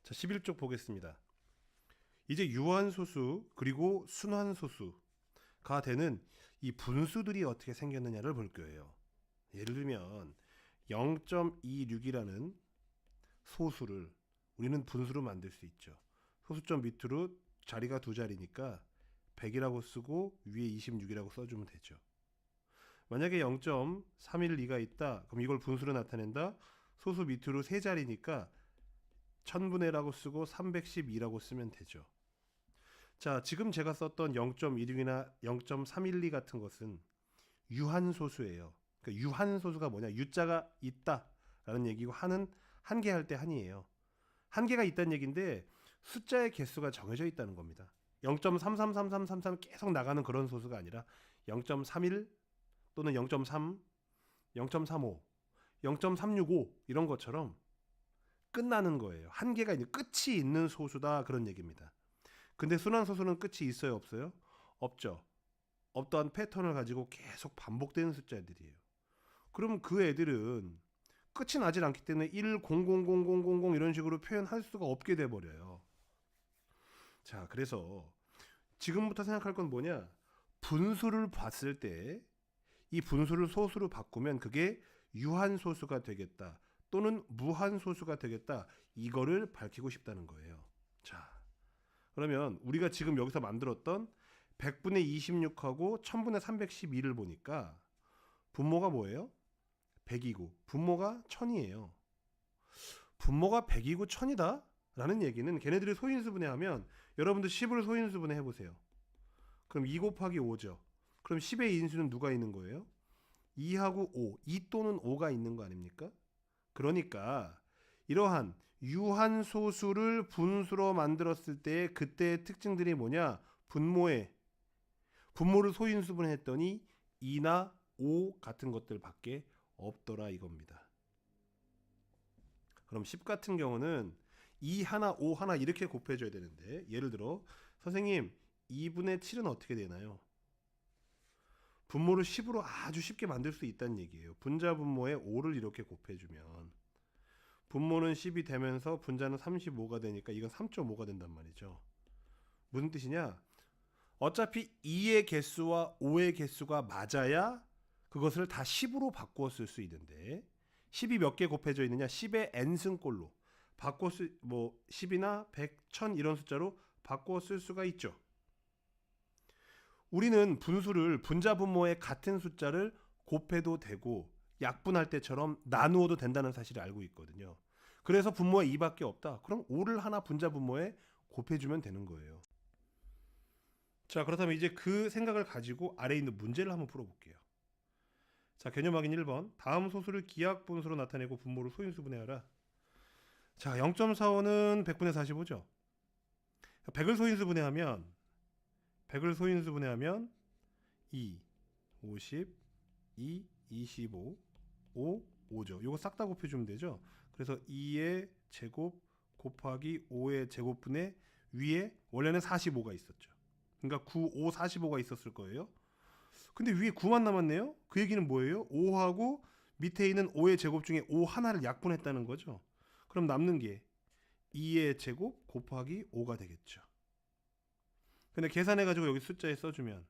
자, 11쪽 보겠습니다. 이제 유한소수 그리고 순환소수가 되는 이 분수들이 어떻게 생겼느냐를 볼 거예요. 예를 들면 0.26이라는 소수를 우리는 분수로 만들 수 있죠. 소수점 밑으로 자리가 두 자리니까 100이라고 쓰고 위에 26이라고 써주면 되죠. 만약에 0.312가 있다. 그럼 이걸 분수로 나타낸다. 소수 밑으로 세 자리니까 1000분의라고 쓰고 312라고 쓰면 되죠. 자, 지금 제가 썼던 0.16이나 0.312 같은 것은 유한소수예요. 그러니까 유한소수가 뭐냐? 유자가 있다라는 얘기고 한은 한개할 때 한이에요. 한개가 있다는 얘기인데 숫자의 개수가 정해져 있다는 겁니다. 0.333333 계속 나가는 그런 소수가 아니라 0.31 또는 0.3, 0.35, 0.365 이런 것처럼 끝나는 거예요. 한계가 있는 끝이 있는 소수다 그런 얘기입니다. 근데 순환소수는 끝이 있어요, 없어요? 없죠. 어떠한 패턴을 가지고 계속 반복되는 숫자들이에요. 그럼 그 애들은 끝이 나질 않기 때문에 1, 0, 0, 0, 0, 0, 0 이런 식으로 표현할 수가 없게 돼버려요. 자, 그래서 지금부터 생각할 건 뭐냐? 분수를 봤을 때 이 분수를 소수로 바꾸면 그게 유한소수가 되겠다 또는 무한소수가 되겠다, 이거를 밝히고 싶다는 거예요. 자, 그러면 우리가 지금 여기서 만들었던 100분의 26하고 1000분의 312를 보니까 분모가 뭐예요? 100이고 분모가 1000이에요. 분모가 100이고 1000이다 라는 얘기는 걔네들이 소인수분해하면 여러분들 10을 소인수분해 해보세요. 그럼 2 곱하기 5죠. 그럼 10의 인수는 누가 있는 거예요? 2하고 5, 2 또는 5가 있는 거 아닙니까? 그러니까 이러한 유한소수를 분수로 만들었을 때 그때의 특징들이 뭐냐? 분모를 소인수분했더니 2나 5 같은 것들밖에 없더라 이겁니다. 그럼 10 같은 경우는 2 하나 5 하나 이렇게 곱해줘야 되는데, 예를 들어 선생님 2분의 7은 어떻게 되나요? 분모를 10으로 아주 쉽게 만들 수 있다는 얘기예요. 분자 분모에 5를 이렇게 곱해주면 분모는 10이 되면서 분자는 35가 되니까 이건 3.5가 된단 말이죠. 무슨 뜻이냐? 어차피 2의 개수와 5의 개수가 맞아야 그것을 다 10으로 바꾸어 쓸 수 있는데 10이 몇 개 곱해져 있느냐? 10의 n승꼴로 바꿔 10이나 100, 1000 이런 숫자로 바꾸어 쓸 수가 있죠. 우리는 분수를 분자 분모의 같은 숫자를 곱해도 되고 약분할 때처럼 나누어도 된다는 사실을 알고 있거든요. 그래서 분모에 2밖에 없다. 그럼 5를 하나 분자 분모에 곱해주면 되는 거예요. 자, 그렇다면 이제 그 생각을 가지고 아래에 있는 문제를 한번 풀어볼게요. 자, 개념 확인 1번. 다음 소수를 기하 분수로 나타내고 분모를 소인수분해하라. 자, 0.45는 100분의 45죠. 100을 소인수분해하면 2, 50, 2, 25, 5, 5죠. 이거 싹 다 곱해주면 되죠. 그래서 2의 제곱 곱하기 5의 제곱분의 위에 원래는 45가 있었죠. 그러니까 9, 5, 45가 있었을 거예요. 근데 위에 9만 남았네요. 그 얘기는 뭐예요? 5하고 밑에 있는 5의 제곱 중에 5 하나를 약분했다는 거죠. 그럼 남는 게 2의 제곱 곱하기 5가 되겠죠. 근데 계산해가지고 여기 숫자에 써주면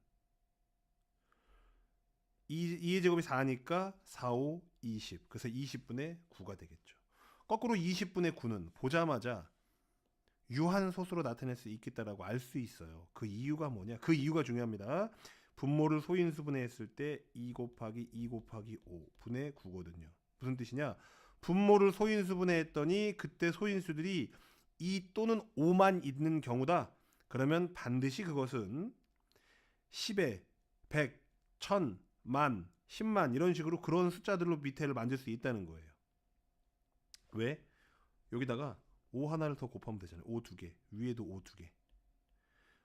2의 제곱이 4니까 4, 5, 20. 그래서 20분의 9가 되겠죠. 거꾸로 20분의 9는 보자마자 유한소수로 나타낼 수 있겠다라고 알 수 있어요. 그 이유가 뭐냐? 그 이유가 중요합니다. 분모를 소인수분해 했을 때 2 곱하기 2 곱하기 5 분의 9거든요. 무슨 뜻이냐? 분모를 소인수분해 했더니 그때 소인수들이 2 또는 5만 있는 경우다. 그러면 반드시 그것은 10에 100, 1000, 만, 10만 이런 식으로 그런 숫자들로 밑에를 만들 수 있다는 거예요. 왜? 여기다가 5 하나를 더 곱하면 되잖아요. 5 2개, 위에도 5 2개.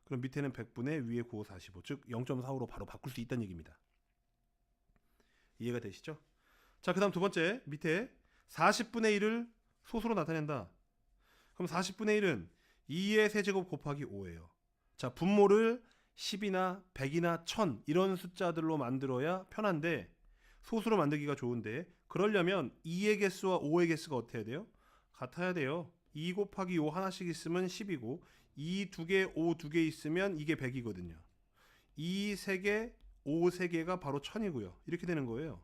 그럼 밑에는 100분의 위에 9, 5, 45, 즉 0.45로 바로 바꿀 수 있다는 얘기입니다. 이해가 되시죠? 자, 그 다음 두 번째 밑에 40분의 1을 소수로 나타낸다. 그럼 40분의 1은 2의 세제곱 곱하기 5예요. 자, 분모를 10이나 100이나 1000 이런 숫자들로 만들어야 편한데 소수로 만들기가 좋은데 그러려면 2의 개수와 5의 개수가 어떻게 해야 돼요? 같아야 돼요. 2 곱하기 5 하나씩 있으면 10이고 2 2개, 5 2개 있으면 이게 100이거든요. 2 3개, 5 3개가 바로 1000이고요. 이렇게 되는 거예요.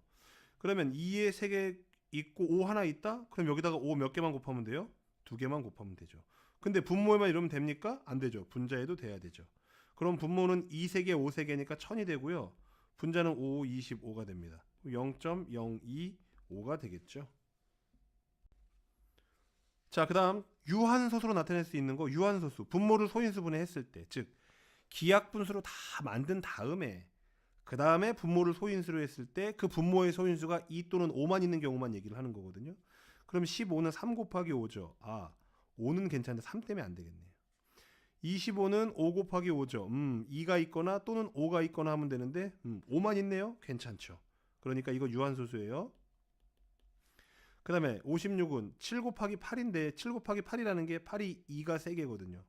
그러면 2에 3개 있고 5 하나 있다? 그럼 여기다가 5 몇 개만 곱하면 돼요? 2개만 곱하면 되죠. 근데 분모에만 이러면 됩니까? 안 되죠. 분자에도 돼야 되죠. 그럼 분모는 2 3개, 5 3개니까 1000이 되고요. 분자는 5, 25가 됩니다. 0.025가 되겠죠. 자, 그 다음 유한소수로 나타낼 수 있는 거, 유한소수. 분모를 소인수분해 했을 때, 즉 기하분수로 다 만든 다음에 그 다음에 분모를 소인수로 했을 때 그 분모의 소인수가 2 또는 5만 있는 경우만 얘기를 하는 거거든요. 그럼 15는 3 곱하기 5죠. 아, 5는 괜찮은데 3 때문에 안 되겠네요. 25는 5 곱하기 5죠. 2가 있거나 또는 5가 있거나 하면 되는데 5만 있네요. 괜찮죠. 그러니까 이거 유한소수예요. 그 다음에 56은 7 곱하기 8인데 7 곱하기 8이라는 게 8이 2가 3개거든요.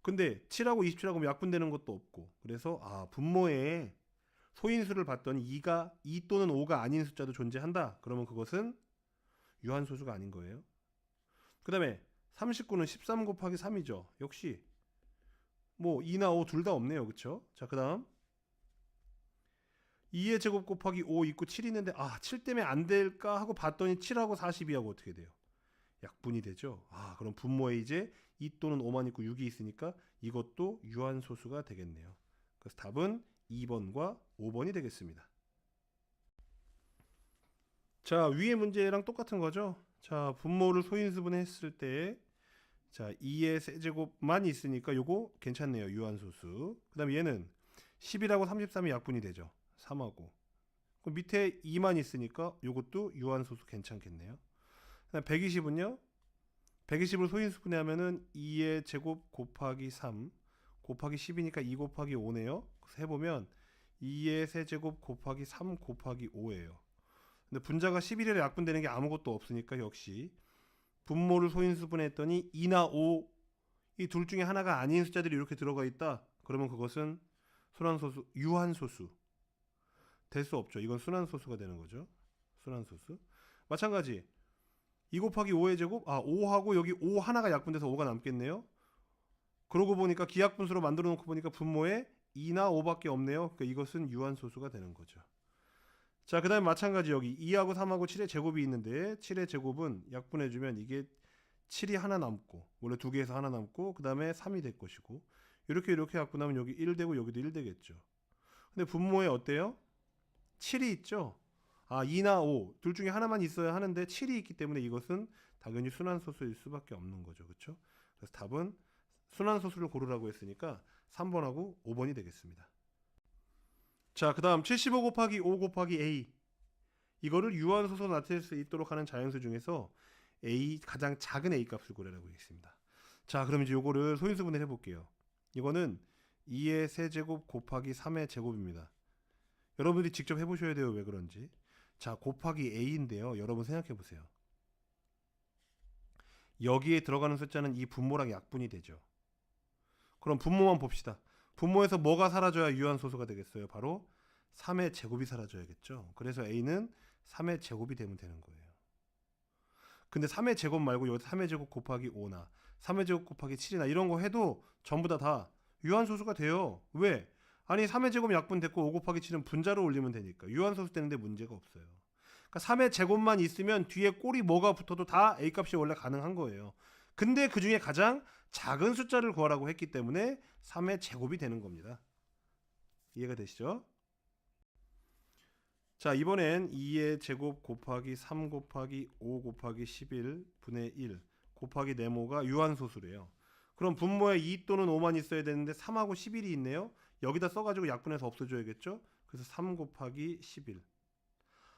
근데 7하고 27하고 약분되는 것도 없고, 그래서 분모에 소인수를 봤더니 2가 2 또는 5가 아닌 숫자도 존재한다. 그러면 그것은 유한소수가 아닌 거예요. 그 다음에 39는 13 곱하기 3이죠. 역시 뭐 2나 5 둘 다 없네요. 그쵸? 자, 그 다음 2의 제곱 곱하기 5 있고 7 있는데 7 때문에 안 될까 하고 봤더니 7하고 42하고 어떻게 돼요? 약분이 되죠. 그럼 분모에 이제 2 또는 5만 있고 6이 있으니까 이것도 유한소수가 되겠네요. 그래서 답은 2번과 5번이 되겠습니다. 자, 위의 문제랑 똑같은 거죠. 자, 분모를 소인수분해 했을 때 자, 2의 세제곱만 있으니까 요거 괜찮네요. 유한소수. 그 다음에 얘는 10이라고 33이 약분이 되죠. 3하고. 그럼 밑에 2만 있으니까 요것도 유한소수 괜찮겠네요. 그 다음 120은요. 120을 소인수분해 하면은 2의 제곱 곱하기 3 곱하기 10이니까 2 곱하기 5네요. 그래서 해보면 2의 세제곱 곱하기 3 곱하기 5예요. 근데 분자가 11이라 약분되는 게 아무것도 없으니까 역시 분모를 소인수분해 했더니 2나 5 이 둘 중에 하나가 아닌 숫자들이 이렇게 들어가 있다. 그러면 그것은 순환소수, 유한소수 될 수 없죠. 이건 순환소수가 되는 거죠. 순환소수. 마찬가지 2 곱하기 5의 제곱 5하고 여기 5 하나가 약분돼서 5가 남겠네요. 그러고 보니까 기하분수로 만들어 놓고 보니까 분모에 2나 5밖에 없네요. 그러니까 이것은 유한소수가 되는 거죠. 자, 그 다음에 마찬가지 여기 2하고 3하고 7의 제곱이 있는데 7의 제곱은 약분해주면 이게 7이 하나 남고 원래 2개에서 하나 남고 그 다음에 3이 될 것이고 이렇게 약분하면 여기 1 되고 여기도 1 되겠죠. 근데 분모에 어때요? 7이 있죠. 2나 5 둘 중에 하나만 있어야 하는데 7이 있기 때문에 이것은 당연히 순환소수일 수밖에 없는 거죠. 그렇죠? 그래서 답은 순환소수를 고르라고 했으니까 3번하고 5번이 되겠습니다. 자, 그 다음 75 곱하기 5 곱하기 a 이거를 유한소수로 나타낼 수 있도록 하는 자연수 중에서 a 가장 작은 a 값을 구하라고 했습니다. 자, 그럼 이제 요거를 소인수분해를 해볼게요. 이거는 2의 세제곱 곱하기 3의 제곱입니다. 여러분들이 직접 해보셔야 돼요. 왜 그런지. 자, 곱하기 a인데요. 여러분 생각해보세요. 여기에 들어가는 숫자는 이 분모랑 약분이 되죠. 그럼 분모만 봅시다. 분모에서 뭐가 사라져야 유한소수가 되겠어요? 바로 3의 제곱이 사라져야겠죠. 그래서 a는 3의 제곱이 되면 되는 거예요. 근데 3의 제곱 말고 여기 3의 제곱 곱하기 5나 3의 제곱 곱하기 7이나 이런 거 해도 전부 다 유한소수가 돼요. 왜? 아니 3의 제곱 약분됐고 5 곱하기 7은 분자로 올리면 되니까 유한소수 되는데 문제가 없어요. 그러니까 3의 제곱만 있으면 뒤에 꼴이 뭐가 붙어도 다 a값이 원래 가능한 거예요. 근데 그 중에 가장 작은 숫자를 구하라고 했기 때문에 3의 제곱이 되는 겁니다. 이해가 되시죠? 자, 이번엔 2의 제곱 곱하기 3 곱하기 5 곱하기 11 분의 1 곱하기 네모가 유한소수래요. 그럼 분모에 2 또는 5만 있어야 되는데 3하고 11이 있네요. 여기다 써가지고 약분해서 없애줘야겠죠. 그래서 3 곱하기 11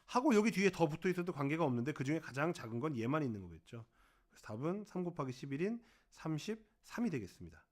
하고 여기 뒤에 더 붙어 있어도 관계가 없는데 그 중에 가장 작은 건 얘만 있는 거겠죠. 그래서 답은 3 곱하기 11인 33이 되겠습니다.